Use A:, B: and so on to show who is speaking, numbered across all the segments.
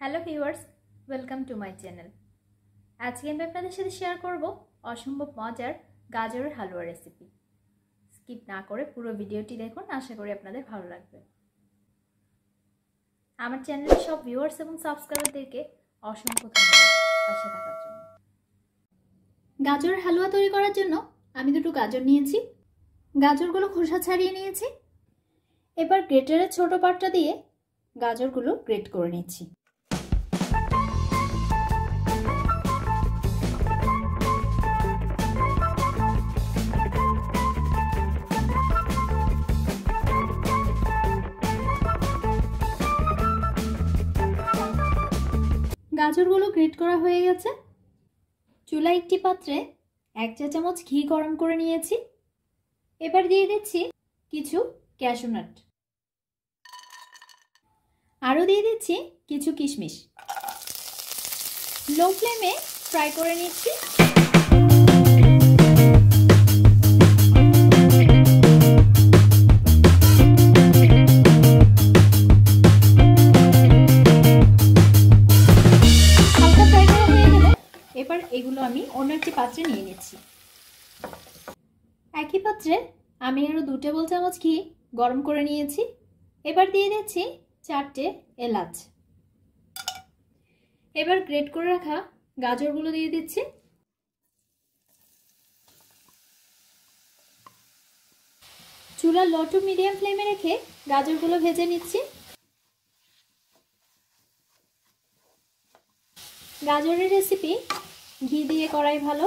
A: Hello viewers, welcome to my channel. আজকে আমি আপনাদের সাথে শেয়ার করব অসম্ভব মজার গাজরের হালুয়া রেসিপি। স্কিপ না করে পুরো ভিডিওটি দেখুন, আশা করি আপনাদের ভালো লাগবে। আমার চ্যানেলের সব ভিউয়ার্স এবং সাবস্ক্রাইবারদেরকে অসংখ্য ধন্যবাদ পাশে থাকার জন্য। গাজরের হালুয়া তৈরি করার জন্য আমি দুটো গাজর নিয়েছি। গাজরগুলো খোসা ছাড়িয়ে নিয়েছি। এবার গ্রেটারের ছোট পাটটা দিয়ে গাজরগুলো গ্রেট করে নিচ্ছি। গাজরগুলো গ্রেট করা হয়ে গেছে। চুলায় একটি পাত্রে 1 চা চামচ ঘি গরম করে নিয়েছি। এবার দিয়ে দিচ্ছি কিছু ক্যাশু নাট, আরও দিয়ে দিচ্ছি কিছু কিশমিশ। লো ফ্লেমে ফ্রাই করে নিচ্ছি। এবার এগুলো আমি অন্য একটি পাত্রে নিয়ে নিচ্ছি। একই পাত্রে আমি আরও 2 টেবিল চামচ ঘি গরম করে নিয়েছি। এবার দিয়ে দিচ্ছি 4টে এলাচ। এবার গ্রেট করে রাখা গাজরগুলো দিয়ে দিচ্ছি। চুলা লো টু মিডিয়াম ফ্লেমে রেখে গাজরগুলো ভেজে নিচ্ছি। গাজরের রেসিপি ঘি দিয়ে করাই ভালো,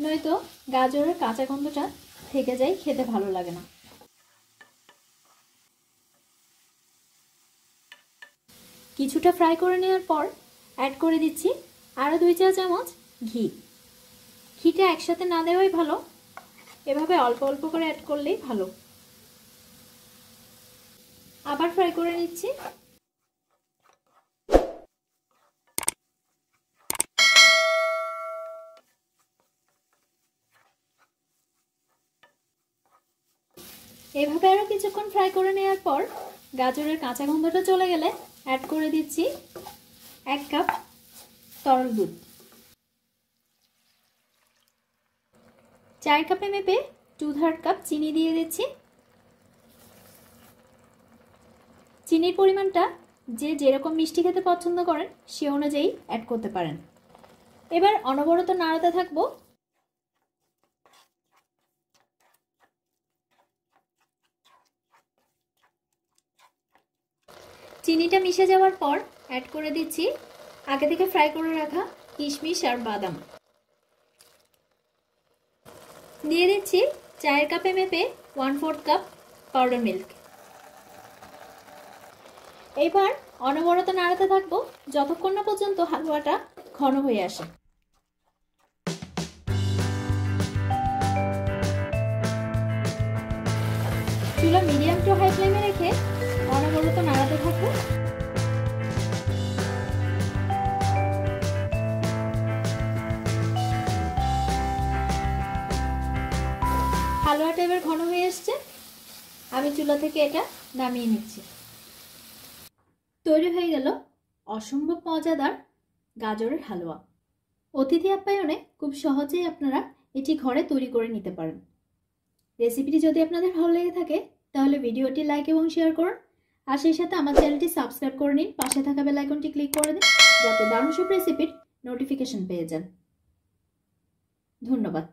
A: নয়তো গাজরের কাঁচা গন্ধটা থেকে যায়, খেতে ভালো লাগে না। কিছুটা ফ্রাই করে নেওয়ার পর অ্যাড করে দিচ্ছি আরও 2 চা চামচ ঘি। ঘিটা একসাথে না দেওয়াই ভালো, এভাবে অল্প অল্প করে অ্যাড করলেই ভালো। আবার ফ্রাই করে নিচ্ছি। এভাবে আরও কিছুক্ষণ ফ্রাই করে নেওয়ার পর গাজরের কাঁচা গন্ধটা চলে গেলে অ্যাড করে দিচ্ছি 1 কাপ তরল দুধ। 4 কাপে মেপে 2/3 কাপ চিনি দিয়ে দিচ্ছি। চিনির পরিমাণটা যে যেরকম মিষ্টি খেতে পছন্দ করেন সে অনুযায়ী অ্যাড করতে পারেন। এবার অনবরত নাড়াতে থাকবো। চিনিটা মিশে যাওয়ার পর অ্যাড করে দিচ্ছি আগে থেকে ফ্রাই করে রাখা কিশমিশ আর বাদাম। দিয়ে দিচ্ছি 4 কাপে মেপে 1/4 কাপ পাউডার মিল্ক। এবার অনবরত নাড়াতে থাকবো যতক্ষণ না পর্যন্ত হালুয়াটা ঘন হয়ে আসে। চুলা মিডিয়াম টু হাই ফ্লেমে রেখে অনবরত নাড়াতে থাকবো। হালুয়াটা এবার ঘন হয়ে এসছে। আমি চুলা থেকে এটা নামিয়ে নিচ্ছি। তৈরি হয়ে গেল অসম্ভব মজাদার গাজরের হালুয়া। অতিথি আপ্যায়নে খুব সহজেই আপনারা এটি ঘরে তৈরি করে নিতে পারেন। রেসিপিটি যদি আপনাদের ভালো লেগে থাকে তাহলে ভিডিওটি লাইক এবং শেয়ার করুন, আর সেই সাথে আমার চ্যানেলটি সাবস্ক্রাইব করে নিন। পাশে থাকা বেল আইকনটি ক্লিক করে দিন যাতে দারুণ সব রেসিপির নোটিফিকেশন পেয়ে যান। ধন্যবাদ।